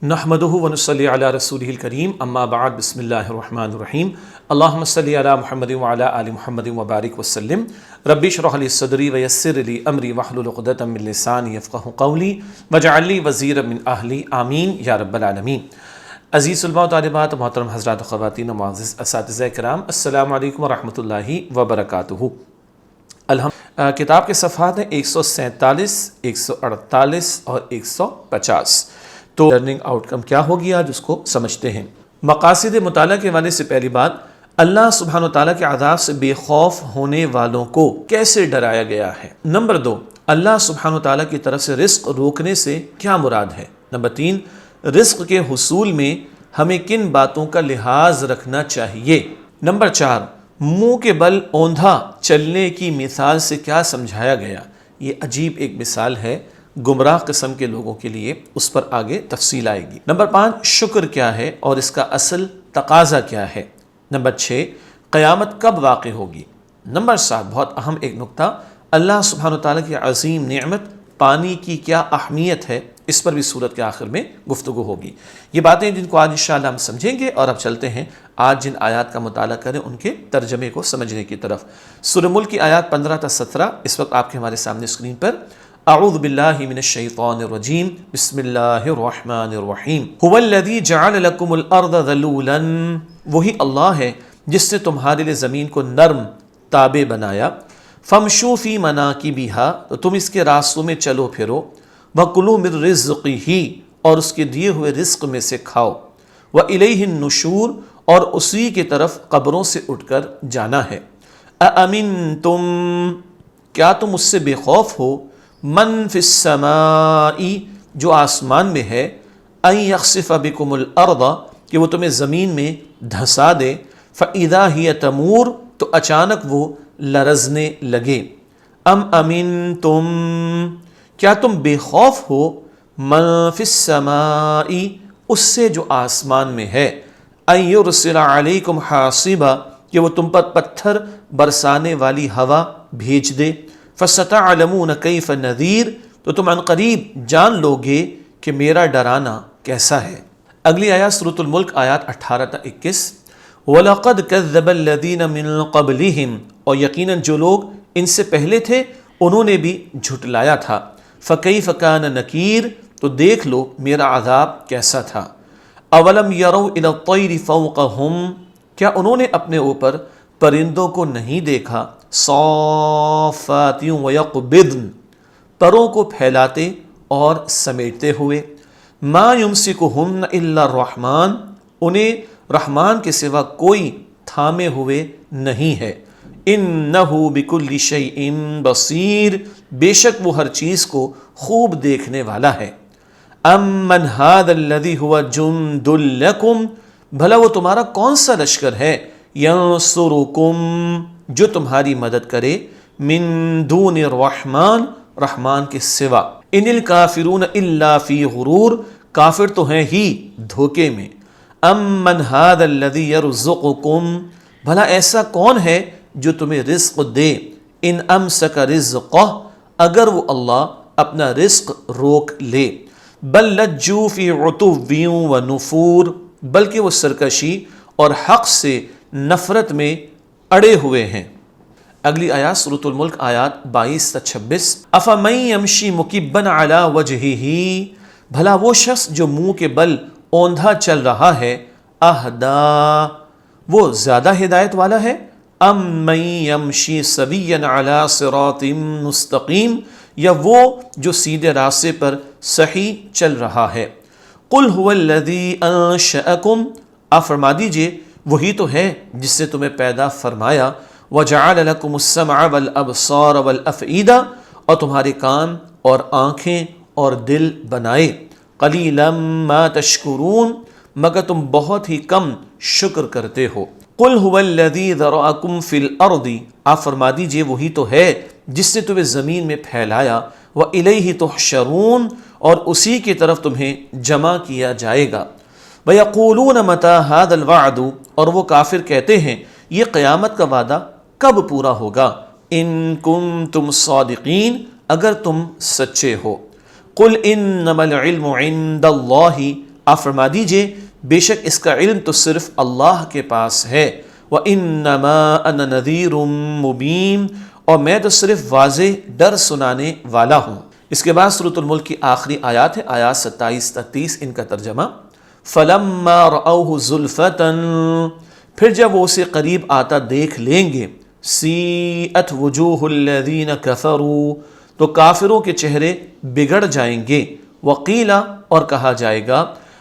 نحمده ونصلي على رسوله الكريم اما بعد بسم الله الرحمن الرحيم اللهم صل على محمد وعلى آل محمد وبارك وسلم رب اشرح لي صدري ويسر لي امري واحلل عقدة من لساني يفقهوا قولي واجعل لي وزيرا من اهلي آمين یا رب العالمین۔ عزیز طلباء و طالبات، محترم حضرات و خواتین و معزز اساتذہ کرام، السلام علیکم ورحمۃ اللہ وبرکاتہ۔ کتاب کے صفحات ہیں 147، 148 اور 150۔ تو لرننگ آؤٹ کم کیا ہوگی آج اس کو سمجھتے ہیں۔ مقاصد مطالعہ کے حوالے سے پہلی بات، اللہ سبحانہ و تعالیٰ کے عذاب سے بے خوف ہونے والوں کو کیسے ڈرایا گیا ہے۔ نمبر 2، اللہ سبحانہ و تعالیٰ کی طرف سے رزق روکنے سے کیا مراد ہے۔ نمبر 3، رزق کے حصول میں ہمیں کن باتوں کا لحاظ رکھنا چاہیے۔ نمبر 4، منہ کے بل اوندھا چلنے کی مثال سے کیا سمجھایا گیا۔ یہ عجیب ایک مثال ہے گمراہ قسم کے لوگوں کے لیے، اس پر آگے تفصیل آئے گی۔ نمبر 5، شکر کیا ہے اور اس کا اصل تقاضا کیا ہے۔ نمبر 6، قیامت کب واقع ہوگی۔ نمبر 7، بہت اہم ایک نقطہ، اللہ سبحانہ وتعالیٰ کی عظیم نعمت پانی کی کیا اہمیت ہے، اس پر بھی سورت کے آخر میں گفتگو ہوگی۔ یہ باتیں جن کو آج انشاءاللہ ہم سمجھیں گے، اور اب چلتے ہیں آج جن آیات کا مطالعہ کریں ان کے ترجمے کو سمجھنے کی طرف۔ سورہ ملک کی آیات 15 تا 17 اس وقت آپ کے ہمارے سامنے اسکرین پر۔ اعوذ باللہ من الشیطان الرجیم، بسم اللہ الرحمن الرحیم۔ هو الذی جعل لکم الارض ذلولا، وہی اللہ ہے جس نے تمہارے لیے زمین کو نرم تابع بنایا۔ فامشوا فی مناکبہا، تو تم اس کے راستوں میں چلو پھرو۔ وکلوا من رزقہ، اور اس کے دیے ہوئے رزق میں سے کھاؤ۔ والیہ النشور، اور اسی کی طرف قبروں سے اٹھ کر جانا ہے۔ اامنتم، کیا تم اس سے بے خوف ہو، من فی السماء، جو آسمان میں ہے، ان یخسف بکم الارض، کہ وہ تمہیں زمین میں دھسا دے، فاذا ہی تمور، تو اچانک وہ لرزنے لگے۔ ام امنتم، کیا تم بے خوف ہو، من فی السماء، اس سے جو آسمان میں ہے، ان یرسل علیکم حاصبا، کہ وہ تم پر پتھر برسانے والی ہوا بھیج دے۔ فَسَتَعْلَمُونَ كَيْفَ نَذِيرٌ، تو تم عنقریب جان لوگے کہ میرا ڈرانا کیسا ہے۔ اگلی آیات سورۃ الملک آیات 18 تا 21۔ وَلَقَدْ كَذَّبَ الَّذِينَ مِن قَبْلِهِمْ، اور یقیناً جو لوگ ان سے پہلے تھے انہوں نے بھی جھٹلایا تھا۔ فَكَيْفَ كَانَ نَكِيرٌ، تو دیکھ لو میرا عذاب کیسا تھا۔ أَوَلَمْ يَرَوْا إِلَى الطَّيْرِ فَوْقَهُمْ، کیا انہوں نے اپنے اوپر پرندوں کو نہیں دیکھا، صافات ویقبضن، پروں کو پھیلاتے اور سمیٹتے ہوئے۔ ما یمسکہن الا الرحمن، انہیں رحمان کے سوا کوئی تھامے ہوئے نہیں ہے۔ انہ بکل شیء بصیر، بے شک وہ ہر چیز کو خوب دیکھنے والا ہے۔ امن ھذا الذی ھو جند لکم، بھلا وہ تمہارا کون سا لشکر ہے، ینصرکم، جو تمہاری مدد کرے، من دون الرحمن، رحمان کے سوا۔ ان الکافرون الا فی غرور، کافر تو ہیں ہی دھوکے میں۔ امن ھذا الذی یرزقکم، بھلا ایسا کون ہے جو تمہیں رزق دے، ان امسک رزقہ، اگر وہ اللہ اپنا رزق روک لے۔ بل لجوا فی عتو ونفور، بلکہ وہ سرکشی اور حق سے نفرت میں اڑے ہوئے ہیں۔ اگلی آیات سورۃ الملک آیات 22 تا 26۔ افمن یمشی مکبا علی وجہہ، بھلا وہ شخص جو منہ کے بل اوندھا چل رہا ہے، اہدا، وہ زیادہ ہدایت والا ہے، ام من یمشی سویا علی صراط مستقیم، یا وہ جو سیدھے راستے پر صحیح چل رہا ہے۔ قل هو الذی انشأکم، آپ فرما دیجئے وہی تو ہے جس سے تمہیں پیدا فرمایا، وجعل لکم السمع والابصار والافئدہ، اور تمہارے کان اور آنکھیں اور دل بنائے۔ قلیلا ما تشکرون، مگر تم بہت ہی کم شکر کرتے ہو۔ قل هو الذی ذرأکم فی الارض، آپ فرما دیجئے وہی تو ہے جس نے تمہیں زمین میں پھیلایا، وإلیہ تحشرون، اور اسی کی طرف تمہیں جمع کیا جائے گا۔ وَيَقُولُونَ مَتَى هَذَا الْوَعْدُ، اور وہ کافر کہتے ہیں یہ قیامت کا وعدہ کب پورا ہوگا، ان کنتم صادقین، اگر تم سچے ہو۔ قُلْ إِنَّمَا الْعِلْمُ عِندَ اللَّهِ، آپ فرما دیجئے بے شک اس کا علم تو صرف اللہ کے پاس ہے، وَإِنَّمَا أَنَا نَذِيرٌ مُبِينٌ، اور میں تو صرف واضح ڈر سنانے والا ہوں۔ اس کے بعد سورۃ الملک کی آخری آیات ہے، آیات 27-30، ان کا ترجمہ فَلَمَّا رَأَوْهُ زُلْفَةً، پھر جب وہ اسے قریب آتا دیکھ لیں گے، سِیئَتْ وُجُوهُ الَّذِينَ كَفَرُوا، تو کافروں کے چہرے بگڑ جائیں گے، وَقِیلَ، اور کہا جائے گا،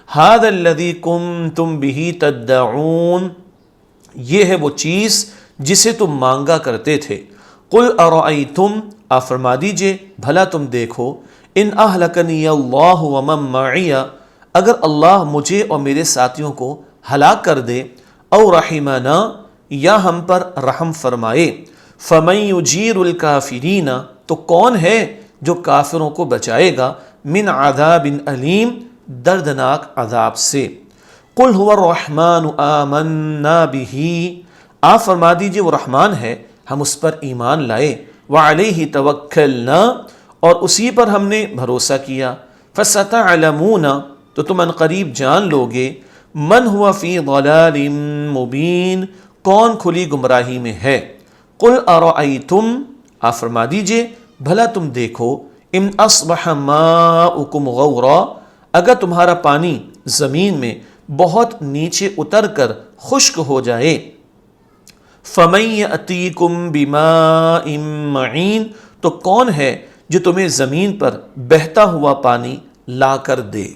هَذَا الَّذِي كُنْتُمْ بِهِ تَدَّعُونَ، یہ ہے وہ چیز جسے تم مانگا کرتے تھے۔ قُلْ أَرَأَيْتُمْ، آپ فرما دیجئے بھلا تم دیکھو، ان اہلکنی اللہ ومن معی، اگر اللہ مجھے اور میرے ساتھیوں کو ہلاک کر دے، او رحمنا، یا ہم پر رحم فرمائے، فمن یجیر الکافرین، تو کون ہے جو کافروں کو بچائے گا، من عذاب علیم، دردناک عذاب سے۔ قل هو الرحمن آمنا به، آپ فرما دیجئے وہ رحمان ہے، ہم اس پر ایمان لائے، وعلیہ توکلنا، اور اسی پر ہم نے بھروسہ کیا، فستعلمون، تو تم ان قریب جان لوگے، من ہوا فی ضلال مبین، کون کھلی گمراہی میں ہے۔ قل ارأیتم، آپ فرما دیجئے بھلا تم دیکھو، ان اصبح ماؤکم غورا، اگر تمہارا پانی زمین میں بہت نیچے اتر کر خشک ہو جائے، فَمَن يَأْتِيكُم بِمَاءٍ مَّعِينٍ، تو کون ہے جو تمہیں زمین پر بہتا ہوا پانی لا کر دے۔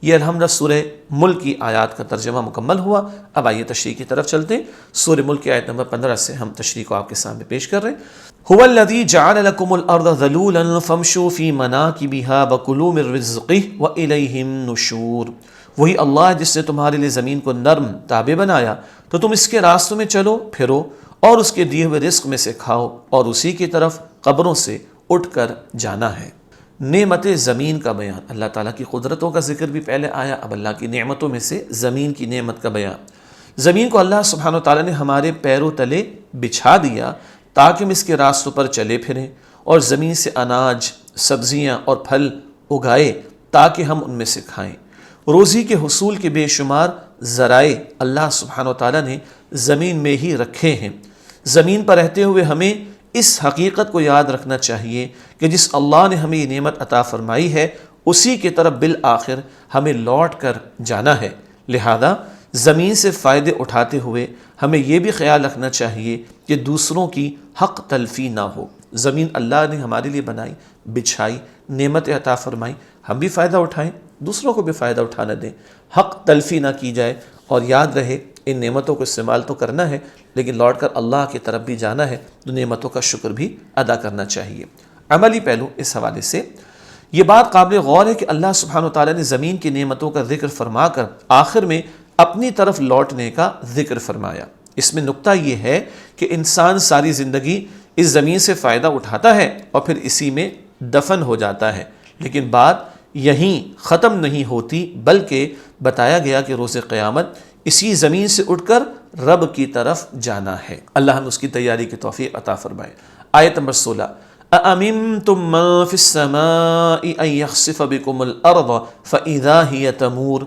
یہ الحمدللہ سورہ ملک کی آیات کا ترجمہ مکمل ہوا۔ اب آئیے تشریح کی طرف چلتے ہیں۔ سورہ ملک کی آیت نمبر 15 سے ہم تشریح کو آپ کے سامنے پیش کر رہے ہیں۔ هُوَ الَّذِي جَعَلَ لَكُمُ الْأَرْضَ ذَلُولًا فَامْشُوا فِي مَنَاكِبِهَا وَكُلُوا مِن رِّزْقِهِ وَإِلَيْهِ النُّشُورُ، وہی اللہ ہے جس نے تمہارے لیے زمین کو نرم تابع بنایا، تو تم اس کے راستوں میں چلو پھرو اور اس کے دیے ہوئے رزق میں سے کھاؤ، اور اسی کی طرف قبروں سے اٹھ کر جانا ہے۔ نعمت زمین کا بیان، اللہ تعالیٰ کی قدرتوں کا ذکر بھی پہلے آیا، اب اللہ کی نعمتوں میں سے زمین کی نعمت کا بیان۔ زمین کو اللہ سبحانہ وتعالیٰ نے ہمارے پیروں تلے بچھا دیا تاکہ ہم اس کے راستوں پر چلے پھریں، اور زمین سے اناج، سبزیاں اور پھل اگائے تاکہ ہم ان میں سے کھائیں۔ روزی کے حصول کے بے شمار ذرائع اللہ سبحانہ وتعالیٰ نے زمین میں ہی رکھے ہیں۔ زمین پر رہتے ہوئے ہمیں اس حقیقت کو یاد رکھنا چاہیے کہ جس اللہ نے ہمیں یہ نعمت عطا فرمائی ہے، اسی کی طرف بالآخر ہمیں لوٹ کر جانا ہے۔ لہذا زمین سے فائدے اٹھاتے ہوئے ہمیں یہ بھی خیال رکھنا چاہیے کہ دوسروں کی حق تلفی نہ ہو۔ زمین اللہ نے ہمارے لیے بنائی، بچھائی، نعمت عطا فرمائی، ہم بھی فائدہ اٹھائیں، دوسروں کو بھی فائدہ اٹھانا دیں، حق تلفی نہ کی جائے، اور یاد رہے ان نعمتوں کو استعمال تو کرنا ہے، لیکن لوٹ کر اللہ کی طرف بھی جانا ہے، تو نعمتوں کا شکر بھی ادا کرنا چاہیے۔ عملی پہلو اس حوالے سے یہ بات قابل غور ہے کہ اللہ سبحانہ وتعالیٰ نے زمین کی نعمتوں کا ذکر فرما کر آخر میں اپنی طرف لوٹنے کا ذکر فرمایا۔ اس میں نکتہ یہ ہے کہ انسان ساری زندگی اس زمین سے فائدہ اٹھاتا ہے اور پھر اسی میں دفن ہو جاتا ہے، لیکن بات یہیں ختم نہیں ہوتی، بلکہ بتایا گیا کہ روز قیامت اسی زمین سے اٹھ کر رب کی طرف جانا ہے۔ اللہ ہم اس کی تیاری کی توفیق عطا فرمائے۔ آیت نمبر 16، أَأَمِنْتُم مَّن فِي السَّمَاءِ أَن يَخْسِفَ بِكُمُ الْأَرْضَ فَإِذَا هِيَ تَمُورُ،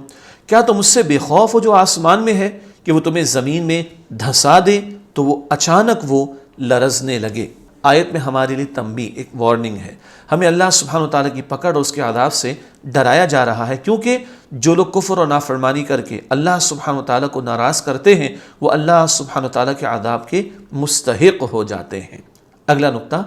کیا تم اس سے بے خوف ہو جو آسمان میں ہے کہ وہ تمہیں زمین میں دھسا دے تو وہ اچانک وہ لرزنے لگے۔ آیت میں ہمارے لیے تنبیہ، ایک وارننگ ہے، ہمیں اللہ سبحانہ وتعالیٰ کی پکڑ اور اس کے عذاب سے ڈرایا جا رہا ہے، کیونکہ جو لوگ کفر اور نافرمانی کر کے اللہ سبحانہ وتعالیٰ کو ناراض کرتے ہیں وہ اللہ سبحانہ وتعالیٰ کے عذاب کے مستحق ہو جاتے ہیں۔ اگلا نقطہ،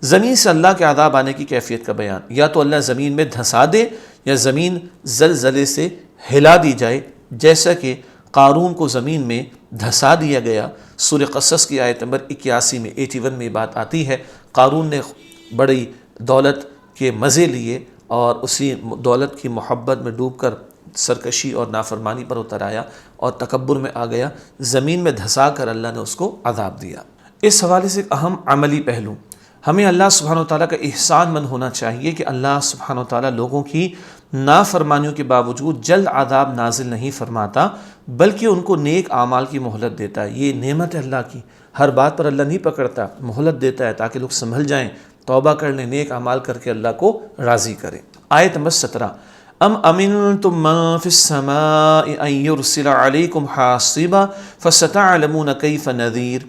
زمین سے اللہ کے عذاب آنے کی کیفیت کا بیان، یا تو اللہ زمین میں دھسا دے یا زمین زلزلے سے ہلا دی جائے، جیسا کہ قارون کو زمین میں دھسا دیا گیا۔ سورہ قصص کی آیت نمبر 81 میں 81 میں بات آتی ہے، قارون نے بڑی دولت کے مزے لیے اور اسی دولت کی محبت میں ڈوب کر سرکشی اور نافرمانی پر اتر آیا اور تکبر میں آ گیا، زمین میں دھسا کر اللہ نے اس کو عذاب دیا۔ اس حوالے سے ایک اہم عملی پہلو، ہمیں اللہ سبحانہ وتعالیٰ کا احسان مند ہونا چاہیے کہ اللہ سبحانہ وتعالیٰ لوگوں کی نافرمانیوں کے باوجود جلد عذاب نازل نہیں فرماتا، بلکہ ان کو نیک اعمال کی مہلت دیتا ہے۔ یہ نعمت ہے اللہ کی، ہر بات پر اللہ نہیں پکڑتا، مہلت دیتا ہے تاکہ لوگ سنبھل جائیں، توبہ کر لیں، نیک اعمال کر کے اللہ کو راضی کریں۔ آیت نمبر 17، ام امنتم من فی السماء ان یرسل علیکم حاصبا فستعلمون کیف نذیر،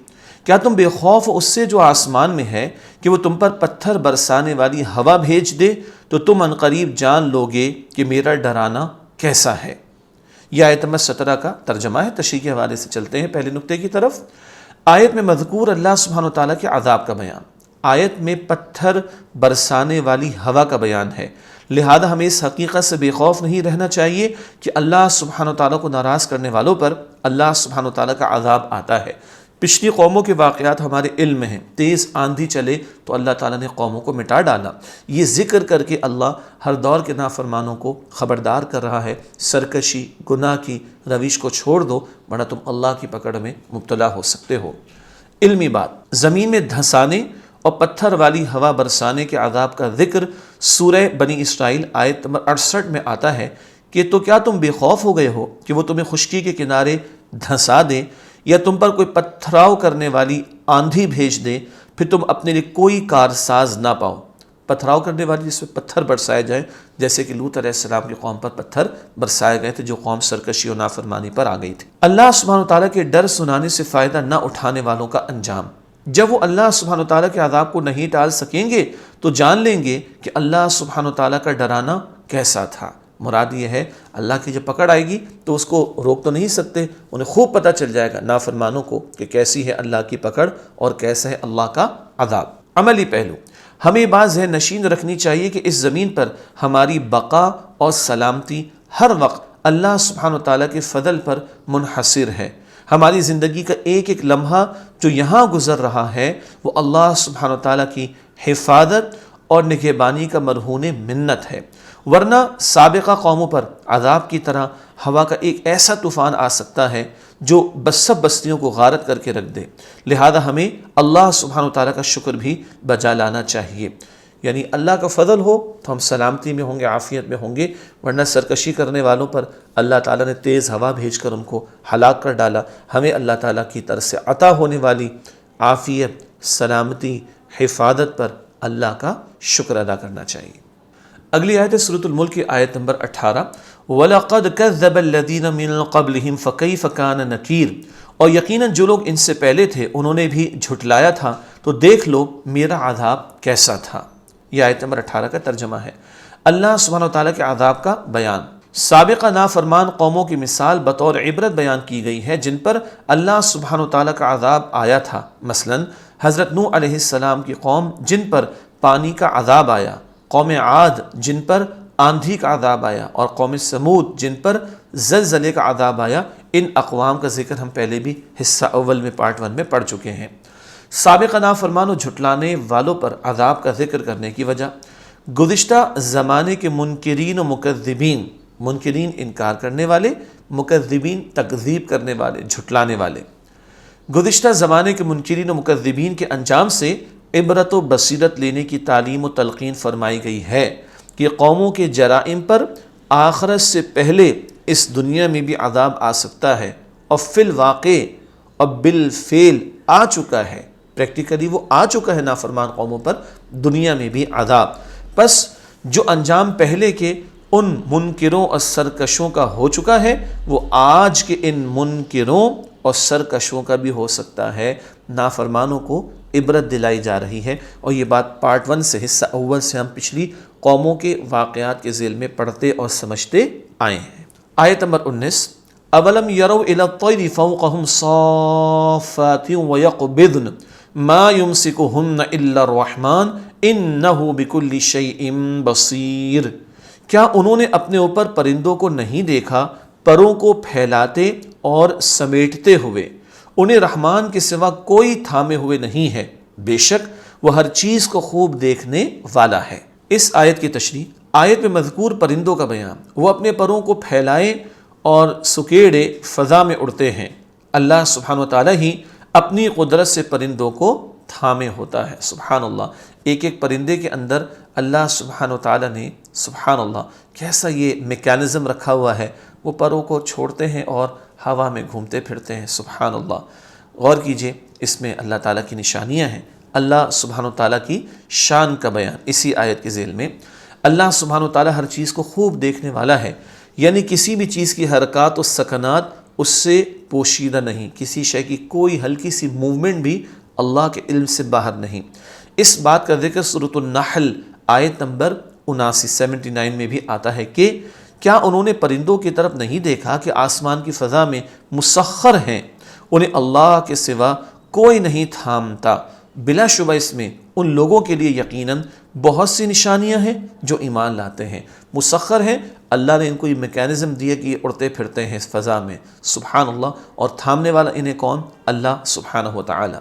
کیا تم بے خوف اس سے جو آسمان میں ہے کہ وہ تم پر پتھر برسانے والی ہوا بھیج دے تو تم عنقریب جان لوگے کہ میرا ڈرانا کیسا ہے۔ یہ آیت نمبر 17 کا ترجمہ ہے۔ تشریح کے حوالے سے چلتے ہیں پہلے نقطے کی طرف۔ آیت میں مذکور اللہ سبحانہ وتعالیٰ کے عذاب کا بیان، آیت میں پتھر برسانے والی ہوا کا بیان ہے، لہذا ہمیں اس حقیقت سے بے خوف نہیں رہنا چاہیے کہ اللہ سبحانہ وتعالیٰ کو ناراض کرنے والوں پر اللہ سبحانہ وتعالیٰ کا عذاب آتا ہے۔ پچھلی قوموں کے واقعات ہمارے علم میں ہیں، تیز آندھی چلے تو اللہ تعالیٰ نے قوموں کو مٹا ڈالا۔ یہ ذکر کر کے اللہ ہر دور کے نافرمانوں کو خبردار کر رہا ہے، سرکشی گناہ کی روش کو چھوڑ دو ورنہ تم اللہ کی پکڑ میں مبتلا ہو سکتے ہو۔ علمی بات، زمین میں دھنسانے اور پتھر والی ہوا برسانے کے عذاب کا ذکر سورہ بنی اسرائیل آیت نمبر 68 میں آتا ہے کہ تو کیا تم بے خوف ہو گئے ہو کہ وہ تمہیں خشکی کے کنارے دھنسا دیں یا تم پر کوئی پتھراؤ کرنے والی آندھی بھیج دے پھر تم اپنے لیے کوئی کارساز نہ پاؤ۔ پتھراؤ کرنے والی جس میں پتھر برسائے جائیں، جیسے کہ لوط علیہ السلام کی قوم پر پتھر برسائے گئے تھے جو قوم سرکشی و نافرمانی پر آ گئی تھی۔ اللہ سبحانہ وتعالیٰ کے ڈر سنانے سے فائدہ نہ اٹھانے والوں کا انجام، جب وہ اللہ سبحانہ وتعالیٰ کے عذاب کو نہیں ٹال سکیں گے تو جان لیں گے کہ اللہ سبحانہ وتعالیٰ کا ڈرانا کیسا تھا۔ مراد یہ ہے اللہ کی جب پکڑ آئے گی تو اس کو روک تو نہیں سکتے، انہیں خوب پتہ چل جائے گا نافرمانوں کو کہ کیسی ہے اللہ کی پکڑ اور کیسا ہے اللہ کا عذاب۔ عملی پہلو، ہمیں بات ذہن نشین رکھنی چاہیے کہ اس زمین پر ہماری بقا اور سلامتی ہر وقت اللہ سبحانہ وتعالیٰ کے فضل پر منحصر ہے۔ ہماری زندگی کا ایک ایک لمحہ جو یہاں گزر رہا ہے وہ اللہ سبحانہ وتعالیٰ کی حفاظت اور نگہبانی کا مرہون منت ہے، ورنہ سابقہ قوموں پر عذاب کی طرح ہوا کا ایک ایسا طوفان آ سکتا ہے جو سب بستیوں کو غارت کر کے رکھ دے۔ لہذا ہمیں اللہ سبحانہ وتعالیٰ کا شکر بھی بجا لانا چاہیے، یعنی اللہ کا فضل ہو تو ہم سلامتی میں ہوں گے، عافیت میں ہوں گے، ورنہ سرکشی کرنے والوں پر اللہ تعالیٰ نے تیز ہوا بھیج کر ان کو ہلاک کر ڈالا۔ ہمیں اللہ تعالیٰ کی طرف سے عطا ہونے والی عافیت، سلامتی، حفاظت پر اللہ کا شکر ادا کرنا چاہیے۔ اگلی آیت ہے سورۃ الملک کی آیت نمبر 18، وَلَقَدْ كَذَّبَ الَّذِينَ مِن قَبْلِهِمْ فَكَيْفَ كَانَ نَكِيرٌ، اور یقیناً جو لوگ ان سے پہلے تھے انہوں نے بھی جھٹلایا تھا تو دیکھ لو میرا عذاب کیسا تھا۔ یہ آیت نمبر 18 کا ترجمہ ہے۔ اللہ سبحانہ وتعالیٰ کے عذاب کا بیان، سابقہ نافرمان قوموں کی مثال بطور عبرت بیان کی گئی ہے جن پر اللہ سبحانہ وتعالیٰ کا عذاب آیا تھا، مثلا حضرت نوح علیہ السلام کی قوم جن پر پانی کا عذاب آیا، قوم عاد جن پر آندھی کا عذاب آیا، اور قوم سمود جن پر زلزلے کا عذاب آیا۔ ان اقوام کا ذکر ہم پہلے بھی حصہ اول میں پارٹ 1 میں پڑھ چکے ہیں۔ سابقہ نافرمان و جھٹلانے والوں پر عذاب کا ذکر کرنے کی وجہ، گزشتہ زمانے کے منکرین و مکذبین، منکرین انکار کرنے والے، مکذبین تکذیب کرنے والے، جھٹلانے والے، گزشتہ زمانے کے منکرین و مکذبین کے انجام سے عبرت و بصیرت لینے کی تعلیم و تلقین فرمائی گئی ہے کہ قوموں کے جرائم پر آخرت سے پہلے اس دنیا میں بھی عذاب آ سکتا ہے، اور فی الواقع اور بالفعل آ چکا ہے، پریکٹیکلی وہ آ چکا ہے نافرمان قوموں پر دنیا میں بھی عذاب۔ پس جو انجام پہلے کے ان منکروں اور سرکشوں کا ہو چکا ہے وہ آج کے ان منکروں اور سرکشوں کا بھی ہو سکتا ہے۔ نافرمانوں کو عبرت دلائی جا رہی ہے، اور یہ بات پارٹ 1 سے حصہ اول سے ہم پچھلی قوموں کے واقعات کے ذیل میں پڑھتے اور سمجھتے آئے ہیں۔ آیت نمبر 19، اولم یروا الی الطیر فوقہم صافات ویقبضن ما یمسکہن الا الرحمن انہ بکل شیء بصیر، کیا انہوں نے اپنے اوپر پرندوں کو نہیں دیکھا پروں کو پھیلاتے اور سمیٹتے ہوئے؟ انہیں رحمان کے سوا کوئی تھامے ہوئے نہیں ہے، بے شک وہ ہر چیز کو خوب دیکھنے والا ہے۔ اس آیت کی تشریح، آیت میں مذکور پرندوں کا بیان، وہ اپنے پروں کو پھیلائے اور سکیڑے فضا میں اڑتے ہیں۔ اللہ سبحانہ وتعالیٰ ہی اپنی قدرت سے پرندوں کو تھامے ہوتا ہے۔ سبحان اللہ، ایک ایک پرندے کے اندر اللہ سبحانہ وتعالیٰ نے، سبحان اللہ، کیسا یہ میکینزم رکھا ہوا ہے، وہ پروں کو چھوڑتے ہیں اور ہوا میں گھومتے پھرتے ہیں۔ سبحان اللہ، غور کیجئے، اس میں اللہ تعالیٰ کی نشانیاں ہیں، اللہ سبحانہ وتعالیٰ کی شان کا بیان۔ اسی آیت کے ذیل میں اللہ سبحانہ و تعالیٰ ہر چیز کو خوب دیکھنے والا ہے، یعنی کسی بھی چیز کی حرکات و سکنات اس سے پوشیدہ نہیں، کسی شے کی کوئی ہلکی سی موومنٹ بھی اللہ کے علم سے باہر نہیں۔ اس بات کا ذکر سورۃ النحل آیت نمبر 79 میں بھی آتا ہے کہ کیا انہوں نے پرندوں کی طرف نہیں دیکھا کہ آسمان کی فضا میں مسخر ہیں، انہیں اللہ کے سوا کوئی نہیں تھامتا، بلا شبہ اس میں ان لوگوں کے لیے یقیناً بہت سی نشانیاں ہیں جو ایمان لاتے ہیں۔ مسخر ہیں، اللہ نے ان کو یہ میکینزم دیا کہ یہ اڑتے پھرتے ہیں اس فضا میں، سبحان اللہ، اور تھامنے والا انہیں کون؟ اللہ سبحانہ و تعالی۔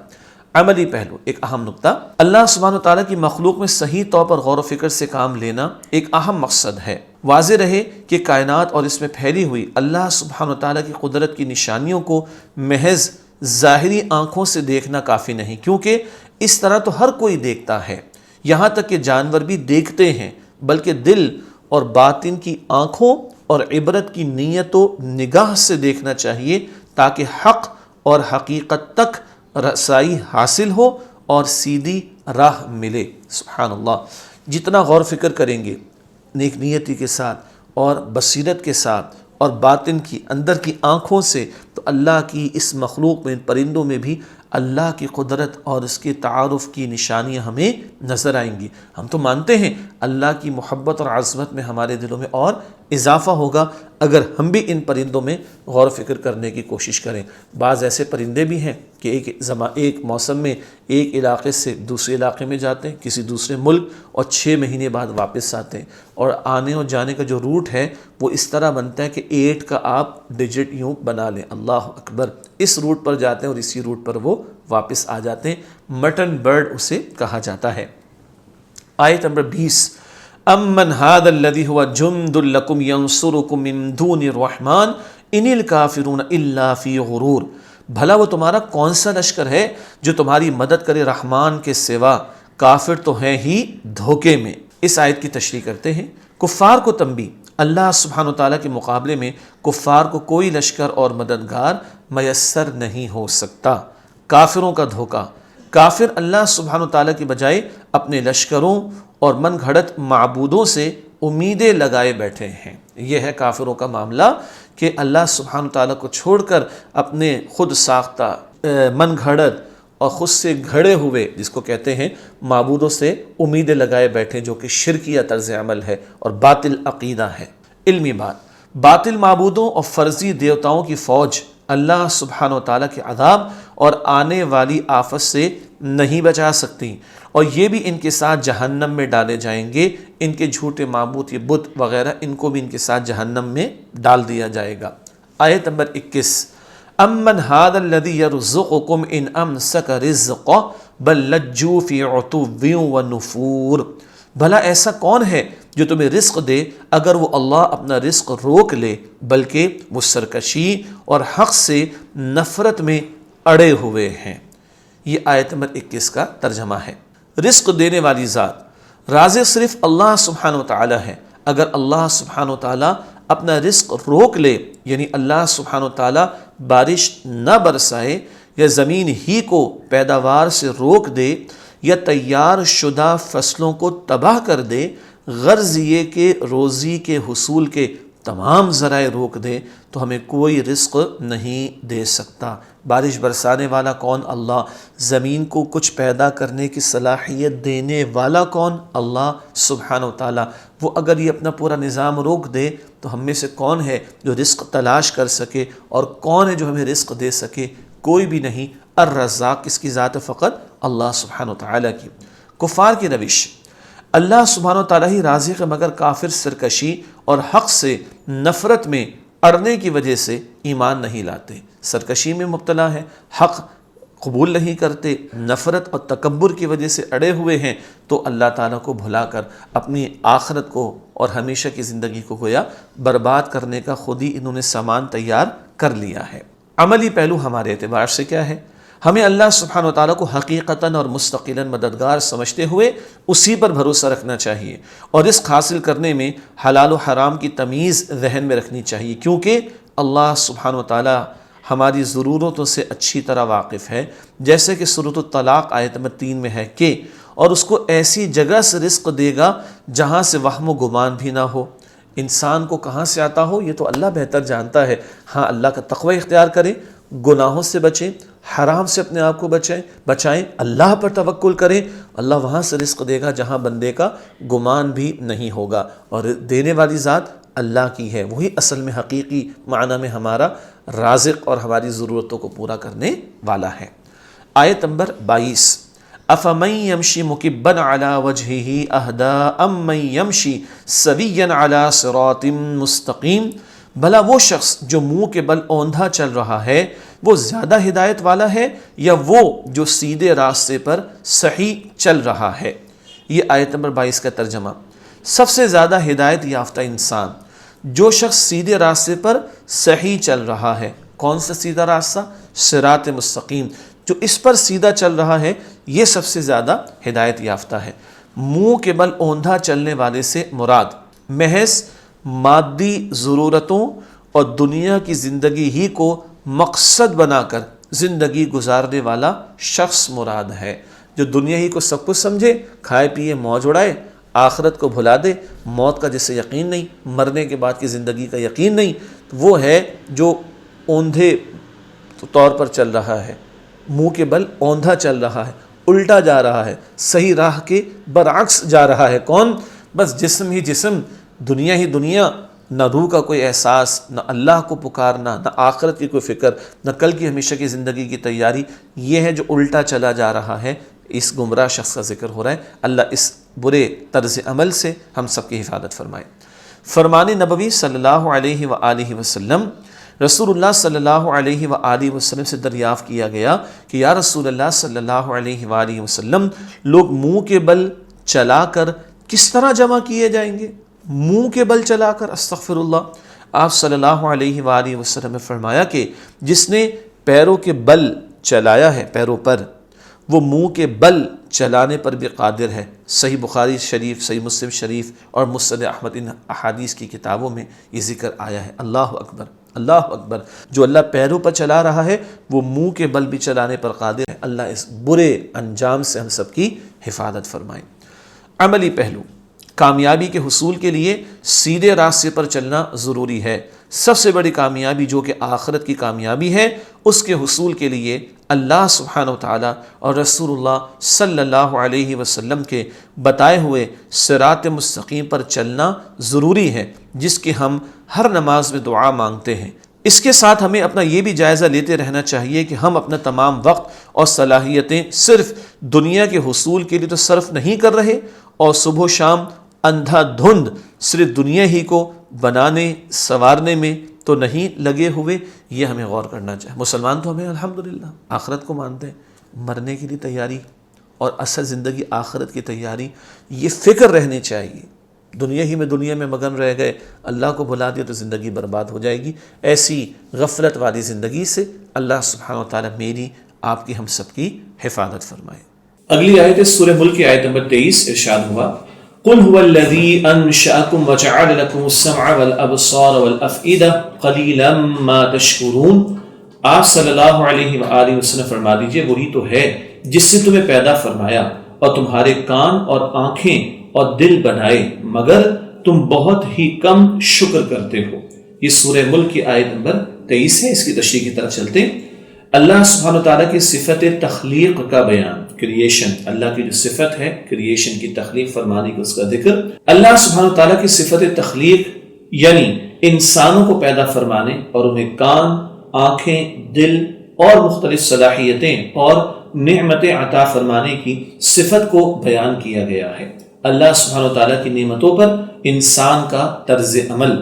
عملی پہلو، ایک اہم نقطہ، اللہ سبحانہ و تعالیٰ کی مخلوق میں صحیح طور پر غور و فکر سے کام لینا ایک اہم مقصد ہے۔ واضح رہے کہ کائنات اور اس میں پھیلی ہوئی اللہ سبحانہ و تعالیٰ کی قدرت کی نشانیوں کو محض ظاہری آنکھوں سے دیکھنا کافی نہیں، کیونکہ اس طرح تو ہر کوئی دیکھتا ہے، یہاں تک کہ جانور بھی دیکھتے ہیں، بلکہ دل اور باطن کی آنکھوں اور عبرت کی نیت و نگاہ سے دیکھنا چاہیے تاکہ حق اور حقیقت تک رسائی حاصل ہو اور سیدھی راہ ملے۔ سبحان اللہ، جتنا غور فکر کریں گے نیک نیتی کے ساتھ اور بصیرت کے ساتھ اور باطن کی اندر کی آنکھوں سے، تو اللہ کی اس مخلوق میں، پرندوں میں بھی اللہ کی قدرت اور اس کے تعارف کی نشانیاں ہمیں نظر آئیں گی۔ ہم تو مانتے ہیں اللہ کی محبت اور عظمت میں ہمارے دلوں میں اور اضافہ ہوگا اگر ہم بھی ان پرندوں میں غور و فکر کرنے کی کوشش کریں۔ بعض ایسے پرندے بھی ہیں کہ ایک موسم میں ایک علاقے سے دوسرے علاقے میں جاتے ہیں، کسی دوسرے ملک، اور 6 مہینے بعد واپس آتے ہیں، اور آنے اور جانے کا جو روٹ ہے وہ اس طرح بنتا ہے کہ 8 کا آپ ڈیجٹ یوں بنا لیں، اللہ اکبر، اس روٹ پر جاتے ہیں اور اسی روٹ پر وہ واپس آ جاتے ہیں۔ مٹن برڈ اسے کہا جاتا ہے۔ آیت نمبر 20، امن ھذا الذی ھو جند لکم ینصرکم من دون الرحمن ان الکافرون الا فی غرور، بھلا وہ تمہارا کون سا لشکر ہے جو تمہاری مدد کرے رحمان کے سوا، کافر تو ہیں ہی دھوکے میں۔ اس آیت کی تشریح کرتے ہیں۔ کفار کو تنبیہ، اللہ سبحانہ وتعالیٰ کے مقابلے میں کفار کو کوئی لشکر اور مددگار میسر نہیں ہو سکتا۔ کافروں کا دھوکہ، کافر اللہ سبحانہ وتعالیٰ کی بجائے اپنے لشکروں اور من گھڑت معبودوں سے امیدیں لگائے بیٹھے ہیں۔ یہ ہے کافروں کا معاملہ کہ اللہ سبحانہ وتعالیٰ کو چھوڑ کر اپنے خود ساختہ من گھڑت اور خود سے گھڑے ہوئے، جس کو کہتے ہیں، معبودوں سے امیدیں لگائے بیٹھے، جو کہ شرکیہ طرز عمل ہے اور باطل عقیدہ ہے۔ علمی بات، باطل معبودوں اور فرضی دیوتاؤں کی فوج اللہ سبحانہ وتعالیٰ کے عذاب اور آنے والی آفت سے نہیں بچا سکتی، اور یہ بھی ان کے ساتھ جہنم میں ڈالے جائیں گے۔ ان کے جھوٹے معبود، یہ بت وغیرہ، ان کو بھی ان کے ساتھ جہنم میں ڈال دیا جائے گا۔ آیت نمبر 21، امن ھذا الذی یرزقکم ان امسک رزقہ بل لجوا فی عتو ونفور، بھلا ایسا کون ہے جو تمہیں رزق دے اگر وہ اللہ اپنا رزق روک لے، بلکہ وہ سرکشی اور حق سے نفرت میں اڑے ہوئے ہیں۔ یہ آیت نمبر 21 کا ترجمہ ہے۔ رزق دینے والی ذات، رازق صرف اللہ سبحانہ وتعالی ہے۔ اگر اللہ سبحانہ وتعالی اپنا رزق روک لے، یعنی اللہ سبحانہ وتعالی بارش نہ برسائے یا زمین ہی کو پیداوار سے روک دے یا تیار شدہ فصلوں کو تباہ کر دے، غرض یہ کہ روزی کے حصول کے تمام ذرائع روک دے، تو ہمیں کوئی رزق نہیں دے سکتا۔ بارش برسانے والا کون؟ اللہ۔ زمین کو کچھ پیدا کرنے کی صلاحیت دینے والا کون؟ اللہ سبحانہ وتعالی۔ وہ اگر یہ اپنا پورا نظام روک دے تو ہم میں سے کون ہے جو رزق تلاش کر سکے، اور کون ہے جو ہمیں رزق دے سکے؟ کوئی بھی نہیں۔ الرزاق کس کی ذات ہے؟ فقط اللہ سبحانہ وتعالی کی۔ کفار کی روش، اللہ سبحانہ وتعالی ہی رازق ہے، مگر کافر سرکشی اور حق سے نفرت میں اڑنے کی وجہ سے ایمان نہیں لاتے، سرکشی میں مبتلا ہے، حق قبول نہیں کرتے، نفرت اور تکبر کی وجہ سے اڑے ہوئے ہیں، تو اللہ تعالیٰ کو بھلا کر اپنی آخرت کو اور ہمیشہ کی زندگی کو گویا برباد کرنے کا خود ہی انہوں نے سامان تیار کر لیا ہے۔ عملی پہلو ہمارے اعتبار سے کیا ہے؟ ہمیں اللہ سبحانہ وتعالیٰ کو حقیقتاً اور مستقلاً مددگار سمجھتے ہوئے اسی پر بھروسہ رکھنا چاہیے، اور رزق حاصل کرنے میں حلال و حرام کی تمیز ذہن میں رکھنی چاہیے، کیونکہ اللہ سبحانہ وتعالیٰ ہماری ضرورتوں سے اچھی طرح واقف ہے۔ جیسے کہ سورۃ الطلاق آیت نمبر 3 میں ہے کہ اور اس کو ایسی جگہ سے رزق دے گا جہاں سے وہم و گمان بھی نہ ہو۔ انسان کو کہاں سے آتا ہو یہ تو اللہ بہتر جانتا ہے۔ ہاں اللہ کا تقوی اختیار کریں، گناہوں سے بچیں، حرام سے اپنے آپ کو بچائیں، اللہ پر توکل کریں، اللہ وہاں سے رزق دے گا جہاں بندے کا گمان بھی نہیں ہوگا، اور دینے والی ذات اللہ کی ہے، وہی اصل میں حقیقی معنی میں ہمارا رازق اور ہماری ضرورتوں کو پورا کرنے والا ہے۔ آیت نمبر 22، افمن یمشی مکبا علی وجہہ اہدی امن یمشی سویا علی صراط مستقیم، بھلا وہ شخص جو منہ کے بل اوندھا چل رہا ہے وہ زیادہ ہدایت والا ہے یا وہ جو سیدھے راستے پر صحیح چل رہا ہے؟ یہ آیت نمبر 22 کا ترجمہ۔ سب سے زیادہ ہدایت یافتہ انسان جو شخص سیدھے راستے پر صحیح چل رہا ہے۔ کون سا سیدھا راستہ؟ صراط مستقیم، جو اس پر سیدھا چل رہا ہے یہ سب سے زیادہ ہدایت یافتہ ہے۔ منہ کے بل اوندھا چلنے والے سے مراد محض مادی ضرورتوں اور دنیا کی زندگی ہی کو مقصد بنا کر زندگی گزارنے والا شخص مراد ہے، جو دنیا ہی کو سب کچھ سمجھے، کھائے پیے موج اڑائے، آخرت کو بھلا دے، موت کا جسے یقین نہیں، مرنے کے بعد کی زندگی کا یقین نہیں، وہ ہے جو اوندھے طور پر چل رہا ہے، منہ کے بل اوندھا چل رہا ہے، الٹا جا رہا ہے، صحیح راہ کے برعکس جا رہا ہے۔ کون؟ بس جسم ہی جسم، دنیا ہی دنیا، نہ روح کا کوئی احساس، نہ اللہ کو پکارنا، نہ آخرت کی کوئی فکر، نہ کل کی ہمیشہ کی زندگی کی تیاری۔ یہ ہے جو الٹا چلا جا رہا ہے، اس گمراہ شخص کا ذکر ہو رہا ہے۔ اللہ اس برے طرز عمل سے ہم سب کی حفاظت فرمائے۔ فرمان نبوی صلی اللہ علیہ وآلہ وسلم، رسول اللہ صلی اللہ علیہ وآلہ وسلم سے دریافت کیا گیا کہ یا رسول اللہ صلی اللہ علیہ وآلہ وسلم، لوگ منہ کے بل چلا کر کس طرح جمع کیے جائیں گے؟ منہ کے بل چلا کر، استغفر اللہ۔ آپ صلی اللہ علیہ وآلہ وسلم نے فرمایا کہ جس نے پیروں کے بل چلایا ہے، پیروں پر، وہ منہ کے بل چلانے پر بھی قادر ہے۔ صحیح بخاری شریف، صحیح مسلم شریف اور مسند احمد، ان احادیث کی کتابوں میں یہ ذکر آیا ہے۔ اللہ اکبر، اللہ اکبر۔ جو اللہ پیروں پر چلا رہا ہے وہ منہ کے بل بھی چلانے پر قادر ہے۔ اللہ اس برے انجام سے ہم سب کی حفاظت فرمائے۔ عملی پہلو، کامیابی کے حصول کے لیے سیدھے راستے پر چلنا ضروری ہے۔ سب سے بڑی کامیابی جو کہ آخرت کی کامیابی ہے، اس کے حصول کے لیے اللہ سبحانہ و تعالیٰ اور رسول اللہ صلی اللہ علیہ وسلم کے بتائے ہوئے صراط مستقیم پر چلنا ضروری ہے، جس کی ہم ہر نماز میں دعا مانگتے ہیں۔ اس کے ساتھ ہمیں اپنا یہ بھی جائزہ لیتے رہنا چاہیے کہ ہم اپنا تمام وقت اور صلاحیتیں صرف دنیا کے حصول کے لیے تو صرف نہیں کر رہے، اور صبح و شام اندھا دھند صرف دنیا ہی کو بنانے سنوارنے میں تو نہیں لگے ہوئے۔ یہ ہمیں غور کرنا چاہیے۔ مسلمان تو ہمیں الحمدللہ آخرت کو مانتے ہیں، مرنے کے لیے تیاری اور اصل زندگی آخرت کی تیاری، یہ فکر رہنی چاہیے۔ دنیا میں مگن رہ گئے، اللہ کو بھلا دیا تو زندگی برباد ہو جائے گی۔ ایسی غفلت والی زندگی سے اللہ سبحانہ و تعالیٰ میری، آپ کی، ہم سب کی حفاظت فرمائے۔ اگلی آیت ہے سورہ ملک کی آیت نمبر 23، ارشاد ہوا قُلْ هُوَ الَّذِي أَنشَأَكُمْ وَجَعَلَ لَكُمُ السَّمْعَ وَالْأَبْصَارَ وَالْأَفْئِدَةَ قَلِيلًا مَا تَشْكُرُونَ۔ آپ صلی اللہ علیہ وآلہ وسلم فرما دیجئے، وہی تو ہے جس سے تمہیں پیدا فرمایا اور تمہارے کان اور آنکھیں اور دل بنائے، مگر تم بہت ہی کم شکر کرتے ہو۔ یہ سورہ ملک کی آیت نمبر 23 ہے۔ اس کی تشریح کی طرف چلتے ہیں۔ اللہ سبحانہ وتعالیٰ کی صفت تخلیق کا بیان، کریشن، اللہ کی جو صفت ہے کریشن کی، تخلیق فرمانے کی، اس کا ذکر۔ اللہ سبحانہ وتعالیٰ کی صفت تخلیق یعنی انسانوں کو پیدا فرمانے اور انہیں کان، آنکھیں، دل اور مختلف صلاحیتیں اور نعمتیں عطا فرمانے کی صفت کو بیان کیا گیا ہے۔ اللہ سبحانہ وتعالیٰ کی نعمتوں پر انسان کا طرز عمل،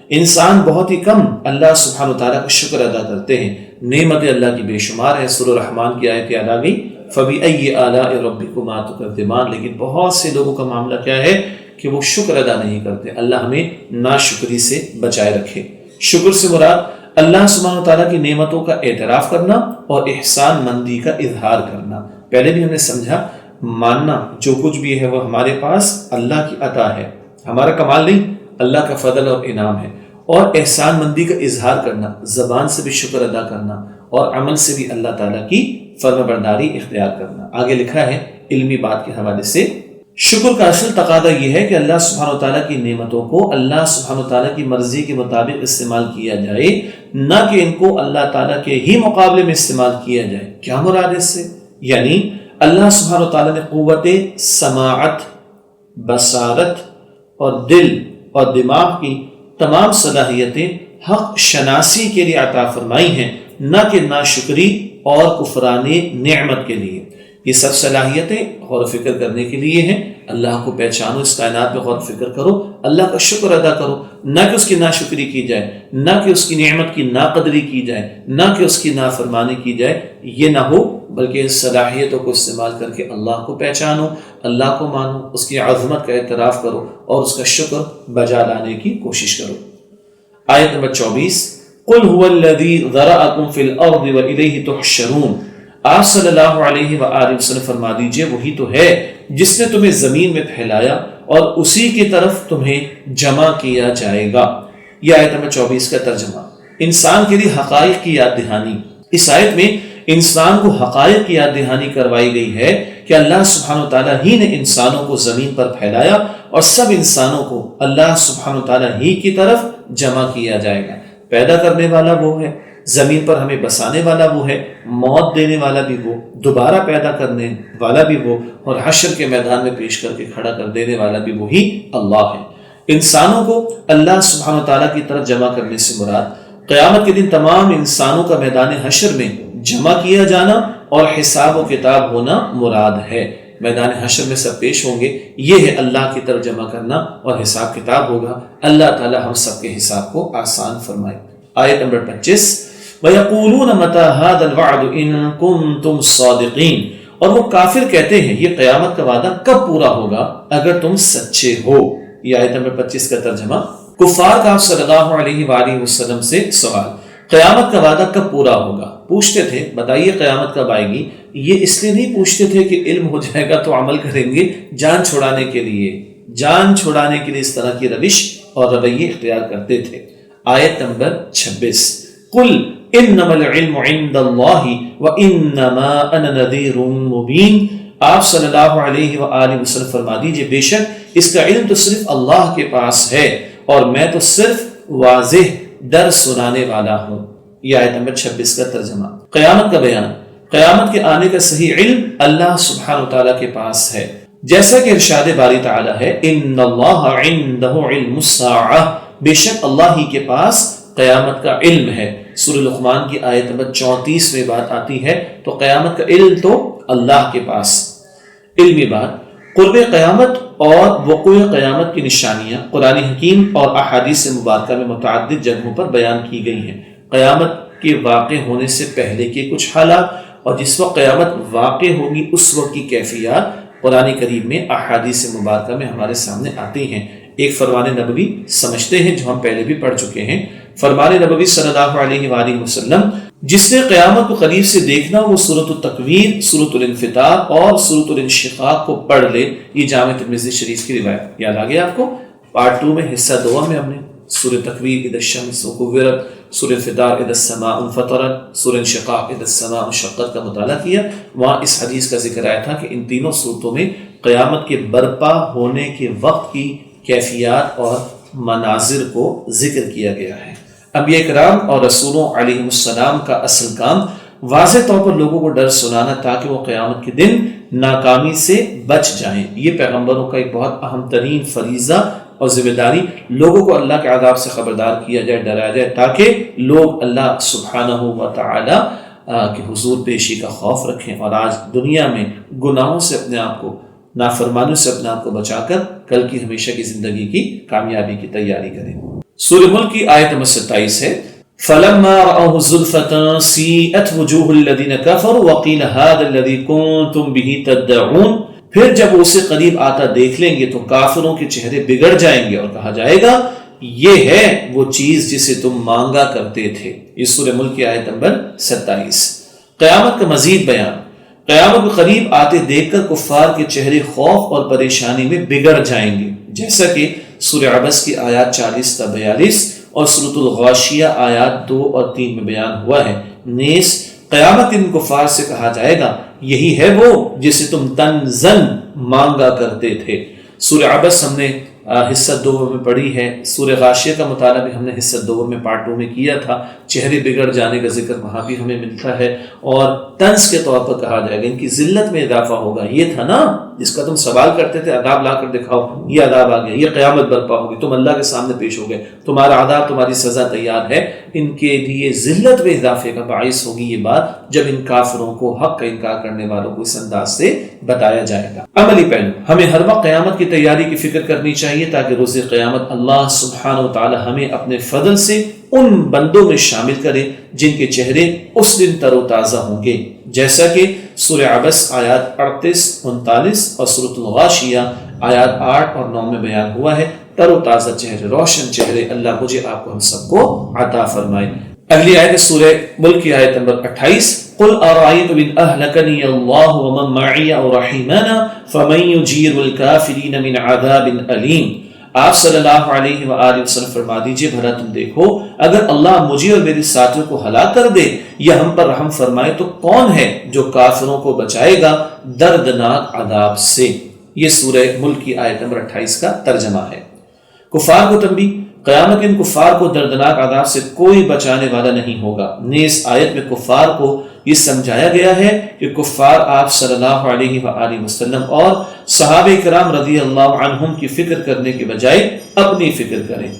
انسان بہت ہی کم اللہ سبحانہ وتعالیٰ کا شکر ادا کرتے ہیں۔ نعمت اللہ کی بے شمار ہے۔ سورہ رحمان کی آیت یاد آ گئی، فَبِأَيِّ آلَاءِ رَبِّكُمَا تُكَذِّبَانِ۔ لیکن بہت سے لوگوں کا معاملہ کیا ہے کہ وہ شکر ادا نہیں کرتے۔ اللہ ہمیں ناشکری سے بچائے رکھے۔ شکر سے مراد اللہ سبحانہ وتعالیٰ کی نعمتوں کا اعتراف کرنا اور احسان مندی کا اظہار کرنا۔ پہلے بھی ہم نے سمجھا، ماننا جو کچھ بھی ہے وہ ہمارے پاس اللہ کی عطا ہے، ہمارا کمال نہیں، اللہ کا فضل اور انعام ہے۔ اور احسان مندی کا اظہار کرنا، زبان سے بھی شکر ادا کرنا اور عمل سے بھی اللہ تعالیٰ کی فرمانبرداری اختیار کرنا۔ آگے لکھا ہے علمی بات کے حوالے سے شکر کا اصل تقاضا یہ ہے کہ اللہ سبحانہ وتعالیٰ کی نعمتوں کو اللہ سبحانہ وتعالیٰ کی مرضی کے مطابق استعمال کیا جائے، نہ کہ ان کو اللہ تعالیٰ کے ہی مقابلے میں استعمال کیا جائے۔ کیا مراد اس سے؟ یعنی اللہ سبحانہ وتعالیٰ نے قوت سماعت، بصارت اور دل اور دماغ کی تمام صلاحیتیں حق شناسی کے لیے عطا فرمائی ہیں، نہ کہ ناشکری اور کفران نعمت کے لیے۔ یہ سب صلاحیتیں غور و فکر کرنے کے لیے ہیں۔ اللہ کو پہچانو، اس کائنات میں غور و فکر کرو، اللہ کا شکر ادا کرو، نہ کہ اس کی ناشکری کی جائے، نہ کہ اس کی نعمت کی ناقدری کی جائے، نہ کہ اس کی نافرمانی کی جائے، یہ نہ ہو، بلکہ اس صلاحیتوں کو استعمال کر کے اللہ کو پہچانو، اللہ کو مانو، اس کی عظمت کا اعتراف کرو اور اس کا شکر بجا لانے کی کوشش کرو۔ آیت نمبر 24، قُلْ هُوَ الَّذِي ذَرَأَكُمْ فِي الْأَرْضِ وَإِلَيْهِ تُحْشَرُونَ۔ آپ صلی اللہ علیہ وآلہ وسلم فرما دیجئے وہی تو ہے جس نے تمہیں زمین میں پھیلایا اور اسی کی طرف تمہیں جمع کیا جائے گا۔ یہ آیت نمبر 24 کا ترجمہ۔ انسان کے لیے حقائق کی یاد دہانی۔ اس آیت میں انسان کو حقائق کی یاد دہانی کروائی گئی ہے کہ اللہ سبحانہ وتعالیٰ ہی نے انسانوں کو زمین پر پھیلایا اور سب انسانوں کو اللہ سبحانہ وتعالیٰ ہی کی طرف جمع کیا جائے گا۔ پیدا کرنے والا وہ ہے، زمین پر ہمیں بسانے والا وہ ہے، موت دینے والا بھی وہ، دوبارہ پیدا کرنے والا بھی وہ، اور حشر کے میدان میں پیش کر کے کھڑا کر دینے والا بھی وہی اللہ ہے۔ انسانوں کو اللہ سبحانہ وتعالیٰ کی طرف جمع کرنے سے مراد قیامت کے دن تمام انسانوں کا میدان حشر میں جمع کیا جانا اور حساب و کتاب ہونا مراد ہے۔ میدان حشر میں سب پیش ہوں گے، یہ ہے اللہ کی طرف جمع کرنا اور حساب کتاب ہوگا۔ اللہ تعالی ہم سب کے حساب کو آسان فرمائے۔ آیت نمبر 25، وَيَقُولُونَ مَتَى هَذَا الْوَعْدُ إِن كُنتُمْ صَادِقِينَ، اور وہ کافر کہتے ہیں یہ قیامت کا وعدہ کب پورا ہوگا اگر تم سچے ہو۔ یہ آیت نمبر 25 کا ترجمہ۔ کفار کا آپ صلی اللہ علیہ وآلہ وسلم سے سوال، قیامت کا وعدہ کب پورا ہوگا؟ پوچھتے تھے بتائیے قیامت کب آئے گی؟ یہ اس لیے نہیں پوچھتے تھے کہ علم ہو جائے گا تو عمل کریں گے، جان چھڑانے کے لیے، جان چھڑانے کے لیے اس طرح کی روش اور رویے اختیار کرتے تھے۔ آیت نمبر 26، قل انما العلم عند اللہ وانما انا نذیر مبین، آپ صلی اللہ علیہ وآلہ وسلم فرما دیجئے بے شک اس کا علم تو صرف اللہ کے پاس ہے اور میں تو صرف واضح ڈر سنانے والا ہوں۔ یہ آیت نمبر 26 کا ترجمہ۔ قیامت کا بیان، قیامت کے آنے کا صحیح علم اللہ سبحانہ وتعالیٰ کے پاس ہے، جیسا کہ ارشاد باری تعالیٰ ہے ان اللہ عنده علم الساعہ، بے شک اللہ ہی کے پاس قیامت کا علم ہے۔ سورہ لقمان کی آیت نمبر 34 میں بات آتی ہے، تو قیامت کا علم تو اللہ کے پاس۔ علمی بات، قرب قیامت اور وقوع قیامت کی نشانیاں قرآن حکیم اور احادیث مبارکہ میں متعدد جگہوں پر بیان کی گئی ہیں۔ قیامت کے واقع ہونے سے پہلے کے کچھ حالات اور جس وقت قیامت واقع ہوگی اس وقت کی کیفیات قرآن کریم میں احادیث مبارکہ میں ہمارے سامنے آتی ہیں۔ ایک فرمان نبوی سمجھتے ہیں جو ہم پہلے بھی پڑھ چکے ہیں۔ فرمان نبوی صلی اللہ علیہ وآلہ وسلم، جس نے قیامت کو قریب سے دیکھنا وہ سورۃ التکویر، سورۃ الانفطار اور سورۃ الانشقاق کو پڑھ لے۔ یہ جامع ترمذی شریف کی روایت یاد آ گیا آپ کو؟ پارٹ 2 میں حصہ 2 میں ہم نے سورۃ تکویر اذا الشمس کورت، سورۃ انفطار اذا السماء انفطرت، سورۃ انشقاق اذا السماء انشقت کا مطالعہ کیا۔ وہاں اس حدیث کا ذکر آیا تھا کہ ان تینوں صورتوں میں قیامت کے برپا ہونے کے وقت کی کیفیات اور مناظر کو ذکر کیا گیا ہے۔ انبیاء کرام اور رسولوں علیہ السلام کا اصل کام واضح طور پر لوگوں کو ڈر سنانا تاکہ وہ قیامت کے دن ناکامی سے بچ جائیں۔ یہ پیغمبروں کا ایک بہت اہم ترین فریضہ اور ذمہ داری، لوگوں کو اللہ کے عذاب سے خبردار کیا جائے، ڈرایا جائے، تاکہ لوگ اللہ سبحانہ و تعالی کے حضور پیشی کا خوف رکھیں اور آج دنیا میں گناہوں سے اپنے آپ کو، نافرمانیوں سے اپنے آپ کو بچا کر کل کی ہمیشہ کی زندگی کی کامیابی کی تیاری کریں۔ سورہ ملک کی آیت نمبر 27 ہے، فَلَمَّا رَأَوْهُ زُلْفَةً سِیئَتْ وُجُوهُ الَّذِینَ کَفَرُوا وَقِیلَ هَٰذَا الَّذِی کُنتُم بِهِ تَدَّعُونَ، پھر جب اسے قریب آتا دیکھ لیں گے تو کافروں کے چہرے بگڑ جائیں گے اور کہا جائے گا یہ ہے وہ چیز جسے تم مانگا کرتے تھے۔ یہ سورہ ملک کی آیت نمبر 27۔ قیامت کا مزید بیان، قیامت کو قریب آتے دیکھ کر کفار کے چہرے خوف اور پریشانی میں بگڑ جائیں گے، جیسا کہ سورہ عبس کی آیات 40 تا 42 اور سورۃ الغاشیہ آیات 2 اور 3 میں بیان ہوا ہے۔ نیز قیامت ان کفار سے کہا جائے گا یہی ہے وہ جسے تم تنزن مانگا کرتے تھے۔ سورہ عبس ہم نے حصہ 2 میں پڑھی ہے، سورہ غاشیہ کا مطالعہ بھی ہم نے حصہ 2 میں پارٹ 2 میں کیا تھا، چہرے بگڑ جانے کا ذکر وہاں بھی ہمیں ملتا ہے، اور طنز کے طور پر کہا جائے گا ان کی ذلت میں اضافہ ہوگا۔ یہ تھا نا جس کا تم سوال کرتے تھے عذاب لا کر دکھاؤ، یہ عذاب آ گیا، یہ قیامت برپا ہوگی، تم اللہ کے سامنے پیش ہو گئے، تمہارا عذاب تمہاری سزا تیار ہے۔ ان کے لیے ذلت میں اضافے کا باعث ہوگی یہ بات جب ان کافروں کو، حق کا انکار کرنے والوں کو اس انداز سے بتایا جائے گا۔ عملی پہلو، ہمیں ہر وقت قیامت کی تیاری کی فکر کرنی چاہیے تاکہ روز قیامت اللہ سبحانہ وتعالی ہمیں اپنے فضل سے ان بندوں میں شامل کرے جن کے چہرے اس دن تر و تازہ ہوں گے، جیسا کہ سورہ عبس آیات 38 39 اور سورۃ الغاشیہ آیات 8 اور 9 میں بیان ہوا ہے۔ تر و تازہ چہرے، روشن چہرے اللہ مجھے آپ کو ہم سب کو عطا فرمائے۔ اگلی آیت سورہ ملک کی آیت نمبر 28، قل ارأيتم ان اهلكني الله ومن معي او رحمنا فمن يجير الكافرين من عذاب اليم۔ آپ صلی اللہ علیہ وآلہ وسلم فرما دیجئے بھلا تم دیکھو اگر اللہ مجھے اور میرے ساتھیوں کو ہلاک کر دے یا ہم پر رحم فرمائے تو کون ہے جو کافروں کو بچائے گا دردناک عذاب سے۔ یہ سورہ ملک کی آیت نمبر 28 کا ترجمہ ہے۔ کفار کو تنبیہ، قیامت ان کفار کو دردناک عذاب سے کوئی بچانے والا نہیں ہوگا۔ نیز آیت میں کفار کو یہ سمجھایا گیا ہے کہ کفار آپ صلی اللہ علیہ وآلہ وسلم اور صحابہ کرام رضی اللہ عنہم کی فکر کرنے کے بجائے اپنی فکر کریں۔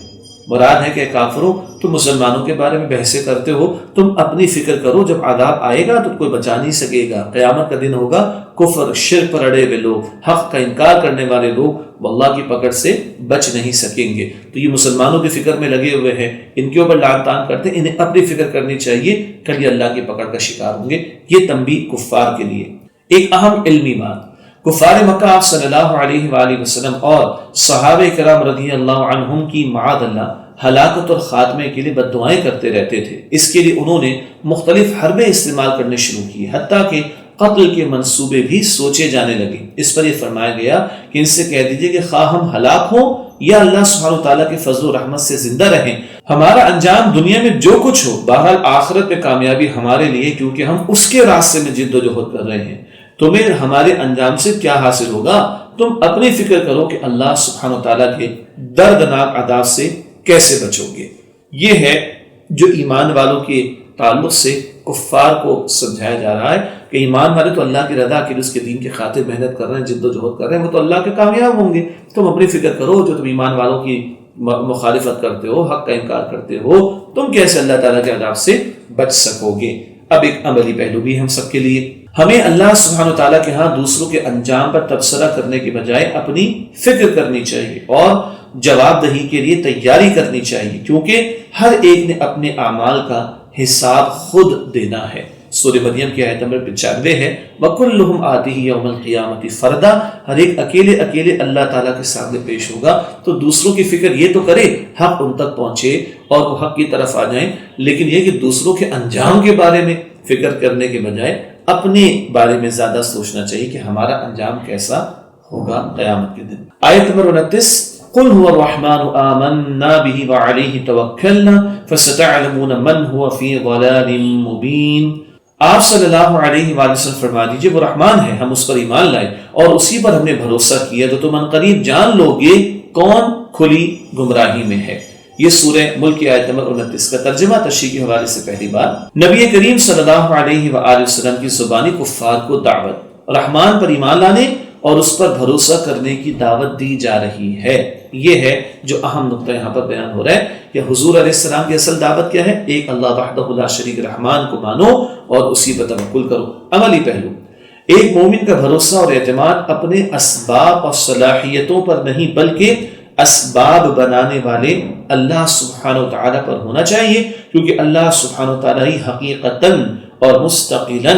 مراد ہے کہ کافروں تم مسلمانوں کے بارے میں بحثیں کرتے ہو، تم اپنی فکر کرو، جب عذاب آئے گا تو کوئی بچا نہیں سکے گا۔ قیامت کا دن ہوگا، کفر شرک پر اڑے ہوئے لوگ، حق کا انکار کرنے والے لوگ اللہ کی پکڑ سے بچ نہیں سکیں گے۔ تو یہ مسلمانوں کی فکر میں لگے ہوئے ہیں، ان کے اوپر لعن طعن کرتے ہیں، انہیں اپنی فکر کرنی چاہیے، کل یہ اللہ کی پکڑ کا شکار ہوں گے۔ یہ تنبیہ کفار کے لیے۔ ایک اہم علمی بات، کفار مکہ آپ صلی اللہ علیہ وآلہ وسلم اور صحابہ کرام رضی اللہ عنہم کی معاذ اللہ ہلاکت اور خاتمے کے لیے بد دعائیں کرتے رہتے تھے۔ اس کے لیے انہوں نے مختلف حربیں استعمال کرنے شروع کی، حتیٰ کہ قتل کے منصوبے بھی سوچے جانے لگے۔ اس پر یہ فرمایا گیا کہ ان سے کہہ دیجئے کہ خواہ ہم ہلاک ہوں یا اللہ سبحانہ وتعالیٰ کے فضل و رحمت سے زندہ رہیں، ہمارا انجام دنیا میں جو کچھ ہو، بہرحال آخرت میں کامیابی ہمارے لیے، کیونکہ ہم اس کے راستے میں جد و جہد کر رہے ہیں۔ تمہیں ہمارے انجام سے کیا حاصل ہوگا؟ تم اپنی فکر کرو کہ اللہ سبحانہ وتعالیٰ کے دردناک عذاب سے کیسے بچو گے۔ یہ ہے جو ایمان والوں کے تعلق سے کفار کو سمجھایا جا رہا ہے کہ ایمان والے تو اللہ کی رضا کے لیے، اس کے دین کی خاطر محنت کر رہے ہیں، جد و جہد کر رہے ہیں، وہ تو اللہ کے کامیاب ہوں گے۔ تم اپنی فکر کرو، جو تم ایمان والوں کی مخالفت کرتے ہو، حق کا انکار کرتے ہو، تم کیسے اللہ تعالیٰ کے عذاب سے بچ سکو گے۔ اب ایک عملی پہلو بھی ہم سب کے لیے، ہمیں اللہ سبحانہ وتعالیٰ کے ہاں دوسروں کے انجام پر تبصرہ کرنے کے بجائے اپنی فکر کرنی چاہیے اور جواب دہی کے لیے تیاری کرنی چاہیے، کیونکہ ہر ایک نے اپنے اعمال کا حساب خود دینا ہے۔ سورہ مریم کی آیت نمبر 95 ہے، وَكُلُّهُمْ آتِهِ يَوْمَ الْقِيَامَةِ فَرْدًا، ہر ایک اکیلے اکیلے اللہ تعالیٰ کے سامنے پیش ہوگا۔ تو دوسروں کی فکر یہ تو کرے حق ان تک پہنچے اور وہ حق کی طرف آ جائیں، لیکن یہ کہ دوسروں کے انجام کے بارے میں فکر کرنے کے بجائے اپنے بارے میں زیادہ سوچنا چاہیے کہ ہمارا انجام کیسا ہوگا قیامت کے دن۔ آیت نمبر 29، قل هو الرحمن آمنا به وعليه توکلنا فستعلمون من هو في ضلال مبین۔ آپ صلی اللہ علیہ وآلہ وسلم فرما دیجئے وہ رحمان ہے، ہم اس پر ایمان لائے اور اسی پر ہم نے بھروسہ کیا، تو تم عنقریب جان لو گے کون کھلی گمراہی میں ہے۔ یہ سورہ ملک کی آیت نمبر 29 کا ترجمہ تشریح کے حوالے سے پہلی بار نبی کریم صلی اللہ علیہ وآلہ وسلم کی زبانی کفار کو دعوت رحمان پر ایمان لانے اور اس پر بھروسہ کرنے کی دعوت دی جا رہی ہے۔ یہ ہے جو اہم نقطہ یہاں پر بیان ہو رہا ہے کہ حضور علیہ السلام کی اصل دعوت کیا ہے؟ ایک اللہ وحدہ لا شریک رحمان کو مانو اور اسی پر توکل کرو۔ عملی پہلو، ایک مومن کا بھروسہ اور اعتماد اپنے اسباب اور صلاحیتوں پر نہیں بلکہ اسباب بنانے والے اللہ سبحانہ وتعالی پر ہونا چاہیے، کیونکہ اللہ سبحانہ وتعالی حقیقتاً اور مستقلاً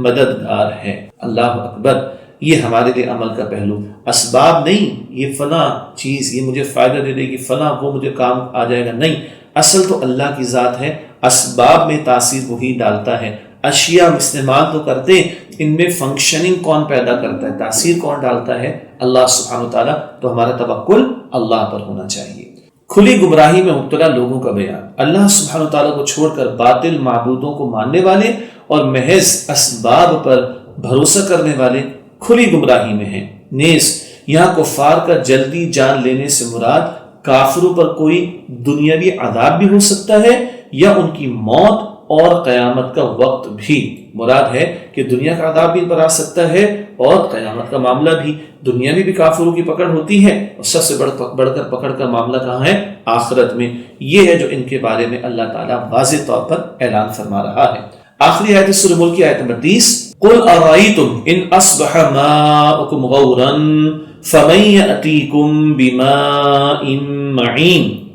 مددگار ہے۔ اللہ اکبر۔ یہ ہمارے لیے عمل کا پہلو، اسباب نہیں یہ فلاں چیز یہ مجھے فائدہ دے دے گی، فلاں وہ مجھے کام آ جائے گا، نہیں، اصل تو اللہ کی ذات ہے، اسباب میں تاثیر وہی ڈالتا ہے۔ اشیاء ہم استعمال تو کرتے ہیں، ان میں فنکشننگ کون پیدا کرتا ہے، تاثیر کون ڈالتا ہے؟ اللہ سبحانہ وتعالی۔ تو ہمارا توکل اللہ پر ہونا چاہیے۔ کھلی گمراہی میں مبتلا لوگوں کا بیان، اللہ سبحانہ وتعالیٰ کو چھوڑ کر باطل معبودوں کو ماننے والے اور محض اسباب پر بھروسہ کرنے والے کھلی گمراہی میں ہیں۔ نیز یہاں کفار کا جلدی جان لینے سے مراد کافروں پر کوئی دنیاوی عذاب بھی ہو سکتا ہے یا ان کی موت اور قیامت کا وقت بھی۔ مراد ہے کہ دنیا کا عذاب بھی ان پر آ سکتا ہے اور قیامت کا معاملہ بھی۔ دنیا میں بھی کافروں کی پکڑ ہوتی ہے اور سب سے بڑھ کر پکڑ کا معاملہ کہاں ہے؟ آخرت میں۔ یہ ہے جو ان کے بارے میں اللہ تعالیٰ واضح طور پر اعلان فرما رہا ہے۔ آخری آیت سورہ ملک کی آیت نمبر 30، قُلْ أَرَأَيْتُمْ إِنْ أَصْبَحَ مَاؤُكُمْ غَوْرًا فَمَنْ يَأْتِيكُمْ بِمَاءٍ مَعِينٍ۔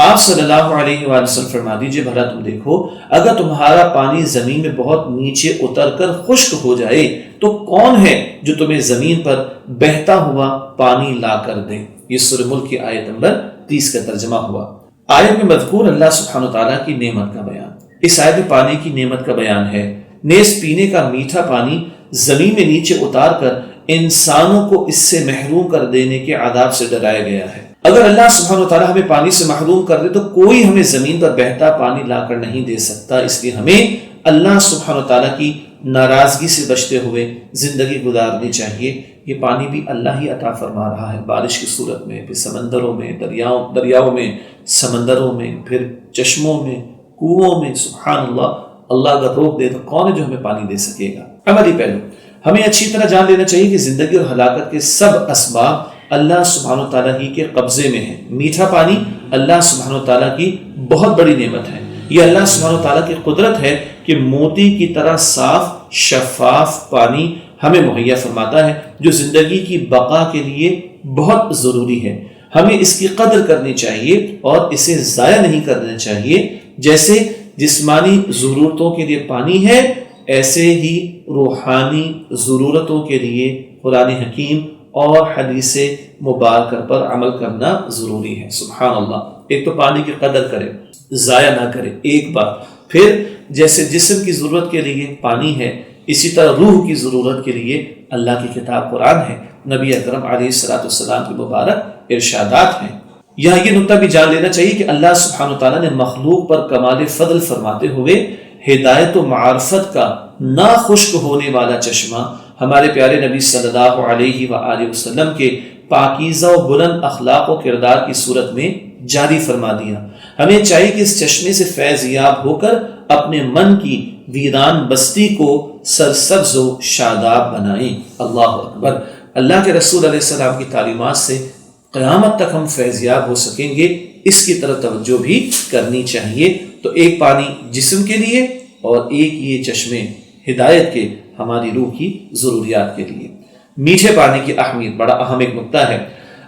آپ صلی اللہ علیہ وآلہ وسلم فرما دیجئے، بھلا تم دیکھو اگر تمہارا پانی زمین میں بہت نیچے اتر کر خشک ہو جائے تو کون ہے جو تمہیں زمین پر بہتا ہوا پانی لا کر دے؟ یہ سورہ ملک کی آیت نمبر 30 کا ترجمہ ہوا۔ آیت میں مذکور اللہ سبحانہ وتعالیٰ کی نعمت کا بیان، اس آیت میں پانی کی نعمت کا بیان ہے۔ نیز پینے کا میٹھا پانی زمین میں نیچے اتار کر انسانوں کو اس سے محروم کر دینے کے عذاب سے ڈرایا گیا ہے۔ اگر اللہ سبحانہ وتعالیٰ ہمیں پانی سے محروم کر دے تو کوئی ہمیں زمین پر بہتا پانی لا کر نہیں دے سکتا، اس لیے ہمیں اللہ سبحانہ وتعالیٰ کی ناراضگی سے بچتے ہوئے زندگی گزارنی چاہیے۔ یہ پانی بھی اللہ ہی عطا فرما رہا ہے بارش کی صورت میں، پھر سمندروں میں، دریاؤں میں، سمندروں میں، پھر چشموں میں، کنووں میں۔ سبحان اللہ، اللہ اگر روک دے تو کون ہے جو ہمیں پانی دے سکے گا؟ عملی پہلو، ہمیں اچھی طرح جان لینا چاہیے کہ زندگی اور ہلاکت کے سب اسباب اللہ سبحانہ وتعالیٰ ہی کے قبضے میں ہے۔ میٹھا پانی اللہ سبحانہ وتعالیٰ کی بہت بڑی نعمت ہے۔ یہ اللہ سبحانہ وتعالیٰ کی قدرت ہے کہ موتی کی طرح صاف شفاف پانی ہمیں مہیا فرماتا ہے جو زندگی کی بقا کے لیے بہت ضروری ہے۔ ہمیں اس کی قدر کرنی چاہیے اور اسے ضائع نہیں کرنا چاہیے۔ جیسے جسمانی ضرورتوں کے لیے پانی ہے، ایسے ہی روحانی ضرورتوں کے لیے قرآن حکیم اور حدیث مبارکہ پر عمل کرنا ضروری ہے۔ سبحان اللہ، ایک تو پانی کی قدر کرے، ضائع نہ کرے، ایک بات۔ پھر جیسے جسم کی ضرورت کے لیے پانی ہے، اسی طرح روح کی ضرورت کے لیے اللہ کی کتاب قرآن ہے، نبی اکرم علیہ السلام کے مبارک ارشادات ہیں۔ یہاں یہ نقطہ بھی جان لینا چاہیے کہ اللہ سبحانہ وتعالیٰ نے مخلوق پر کمال فضل فرماتے ہوئے ہدایت و معرفت کا نہ خشک ہونے والا چشمہ ہمارے پیارے نبی صلی اللہ علیہ وآلہ وسلم کے پاکیزہ و بلند اخلاق و کردار کی صورت میں جاری فرما دیا۔ ہمیں چاہیے کہ اس چشمے سے فیض یاب ہو کر اپنے من کی ویران بستی کو سرسبز و شاداب بنائیں۔ اللہ اکبر۔ اللہ کے رسول علیہ السلام کی تعلیمات سے قیامت تک ہم فیض یاب ہو سکیں گے، اس کی طرف توجہ بھی کرنی چاہیے۔ تو ایک پانی جسم کے لیے اور ایک یہ چشمے ہدایت کے ہماری روح کی ضروریات کے لیے۔ میٹھے پانی کی اہمیت بڑا اہم ایک نقطہ ہے۔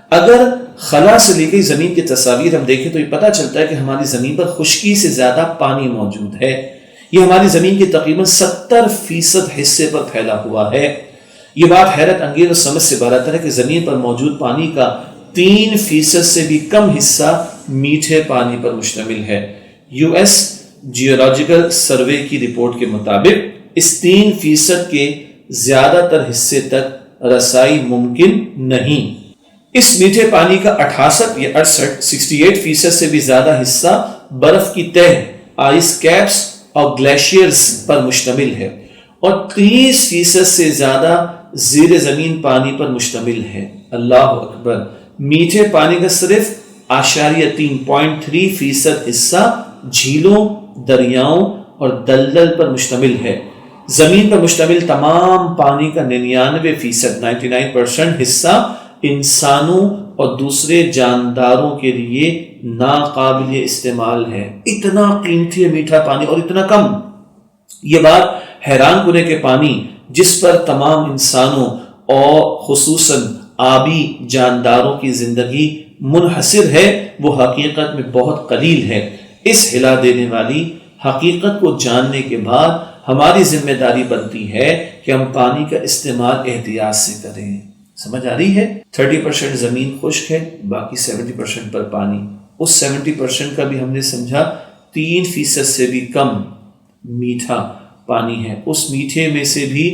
اگر خلا سے لی گئی زمین کی تصاویر ہم دیکھیں تو یہ پتہ چلتا ہے کہ ہماری زمین پر خشکی سے زیادہ پانی موجود ہے۔ یہ ہماری زمین کے تقریباً 70% حصے پر پھیلا ہوا ہے۔ یہ بات حیرت انگیز اور سمجھ سے برتر ہے کہ زمین پر موجود پانی کا 3% سے بھی کم حصہ میٹھے پانی پر مشتمل ہے۔ US جیولوجیکل سروے کی رپورٹ کے مطابق اس 3% کے زیادہ تر حصے تک رسائی ممکن نہیں۔ اس میٹھے پانی کا 68% سے بھی زیادہ حصہ برف کی تہ، آئس کیپس اور گلیشیئرز پر مشتمل ہے اور 30% سے زیادہ زیر زمین پانی پر مشتمل ہے۔ اللہ اکبر۔ میٹھے پانی کا صرف 3.3% حصہ جھیلوں، دریاؤں اور دلدل پر مشتمل ہے۔ زمین پر مشتمل تمام پانی کا 99% حصہ انسانوں اور دوسرے جانداروں کے لیے ناقابل استعمال ہے۔ اتنا قیمتی ہے میٹھا پانی اور اتنا کم۔ یہ بات حیران کن ہے کہ پانی جس پر تمام انسانوں اور خصوصاً آبی جانداروں کی زندگی منحصر ہے وہ حقیقت میں بہت قلیل ہے۔ اس ہلا دینے والی حقیقت کو جاننے کے بعد ہماری ذمہ داری بنتی ہے کہ ہم پانی کا استعمال احتیاط سے کریں۔ سمجھ آ رہی ہے؟ 30% زمین خشک ہے، باقی 70% پر پانی۔ اس 70% کا بھی ہم نے سمجھا 3% سے بھی کم میٹھا پانی ہے۔ اس میٹھے میں سے بھی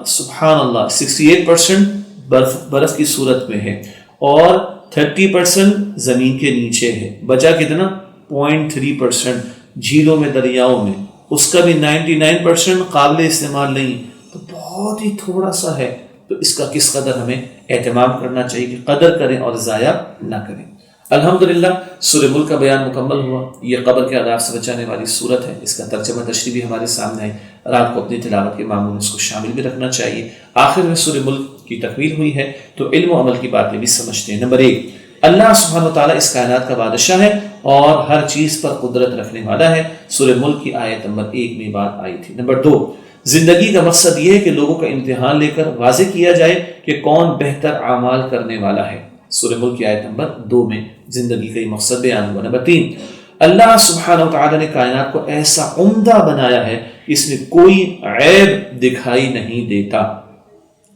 سبحان اللہ 68% برف کی صورت میں ہے اور 30% زمین کے نیچے ہے، بچا کتنا 0.3% جھیلوں میں دریاؤں میں، اس کا بھی 99% قابل استعمال نہیں، تو بہت ہی تھوڑا سا ہے، تو اس کا کس قدر ہمیں اہتمام کرنا چاہیے کہ قدر کریں اور ضائع نہ کریں۔ الحمدللہ سورہ ملک کا بیان مکمل ہوا۔ یہ قبر کے عذاب سے بچانے والی صورت ہے، اس کا ترجمہ تشریح بھی ہمارے سامنے ہے، رات کو اپنی تلاوت کے معمول میں اس کو شامل بھی رکھنا چاہیے۔ آخر میں سورہ ملک کی تکمیل ہوئی ہے تو علم و عمل کی باتیں بھی سمجھتے ہیں۔ نمبر 1، اللہ سبحانہ وتعالیٰ اس کائنات کا بادشاہ ہے اور ہر چیز پر قدرت رکھنے والا ہے، سورہ ملک کی آیت نمبر 1 میں بات آئی تھی۔ نمبر 2، زندگی کا مقصد یہ ہے کہ لوگوں کا امتحان لے کر واضح کیا جائے کہ کون بہتر اعمال کرنے والا ہے، سورہ ملک کی آیت نمبر 2 میں زندگی کا یہ مقصد بیان ہوا۔ نمبر 3، اللہ سبحانہ وتعالیٰ نے کائنات کو ایسا عمدہ بنایا ہے کہ اس میں کوئی عیب دکھائی نہیں دیتا،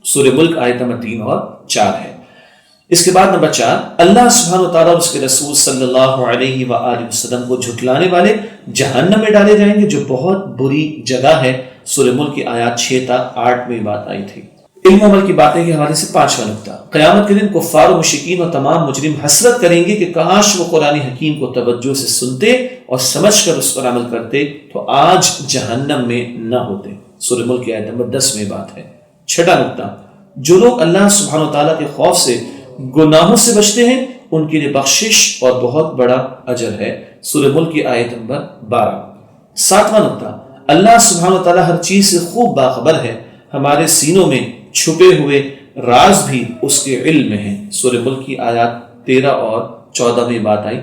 سورہ ملک آیت نمبر 3 اور 4 ہے۔ اس کے بعد نمبر 4، اللہ سبحانہ وتعالیٰ اور اس کے رسول صلی اللہ علیہ وآلہ وسلم کو جھٹلانے والے جہنم میں ڈالے جائیں گے جو بہت بری جگہ ہے، سورہ ملک کی آیات 6 تا 8 میں بات آئی تھی۔ علم و عمل کی باتیں کے حوالے سے 5واں نکتہ، قیامت کے دن کفار و مشرکین اور تمام مجرم حسرت کریں گے کہ کاش وہ قرآن حکیم کو توجہ سے سنتے اور سمجھ کر اس پر عمل کرتے تو آج جہنم میں نہ ہوتے، سورہ ملک کی آیت نمبر 10 میں بات ہے۔ 6واں نکتہ، جو لوگ اللہ سبحانہ وتعالیٰ کے خوف سے گناہوں سے بچتے ہیں ان کے لیے بخشش اور بہت بڑا اجر ہے، سورہ ملک کی آیت نمبر 12۔ 7واں نکتہ، اللہ سبحانہ وتعالیٰ ہر چیز سے خوب باخبر ہے، ہمارے سینوں میں چھپے ہوئے راز بھی اس کے علم میں ہیں، سورہ ملک کی آیات 13 اور 14 میں بات آئی،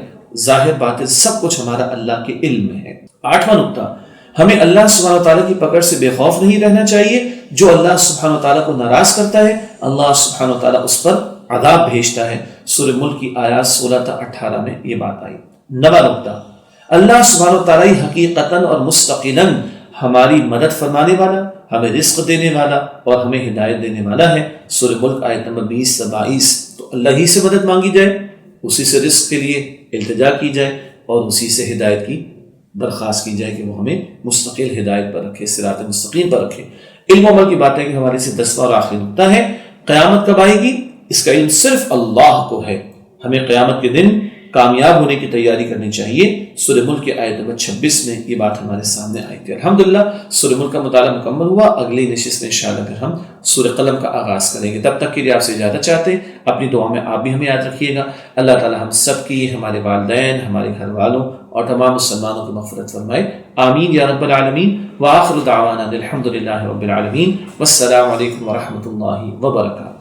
ظاہر باطن سب کچھ ہمارا اللہ کے علم میں ہے۔ 8واں نکتہ، ہمیں اللہ سبحانہ وتعالیٰ کی پکڑ سے بے خوف نہیں رہنا چاہیے، جو اللہ سبحانہ وتعالیٰ کو ناراض کرتا ہے اللہ سبحانہ وتعالیٰ اس پر عذاب بھیجتا ہے، سورہ ملک کی آیات 16 تا 18 میں یہ بات آئی۔ 9واں نکتہ، اللہ سبحانہ وتعالیٰ حقیقتاً اور مستقلاً ہماری مدد فرمانے والا، ہمیں رزق دینے والا اور ہمیں ہدایت دینے والا ہے، سورہ ملک آیت نمبر 20 سے 22۔ تو اللہ ہی سے مدد مانگی جائے، اسی سے رزق کے لیے التجا کی جائے اور اسی سے ہدایت کی درخواست کی جائے کہ وہ ہمیں مستقل ہدایت پر رکھے، صراط مستقیم پر رکھے۔ علم و عمل کی باتیں کہ ہمارے سے 10واں اور آخری نکتہ ہے، قیامت کب آئے گی اس کا علم صرف اللہ کو ہے، ہمیں قیامت کے دن کامیاب ہونے کی تیاری کرنی چاہیے، سورہ ملک کی آیت نمبر 26 میں یہ بات ہمارے سامنے آئی تھی۔ الحمدللہ سورہ ملک کا مطالعہ مکمل ہوا، اگلی نشست میں انشاءاللہ پھر ہم سورہ قلم کا آغاز کریں گے، تب تک کے لیے آپ سے اجازت چاہتے ہیں، اپنی دعا میں آپ بھی ہمیں یاد رکھیے گا۔ اللہ تعالی ہم سب کی، ہمارے والدین، ہمارے گھر والوں اور تمام مسلمانوں کی مغفرت فرمائے، آمین یا رب العالمین۔ وآخر دعوانا الحمدللہ رب العالمین، والسلام علیکم ورحمۃ اللہ وبرکاتہ۔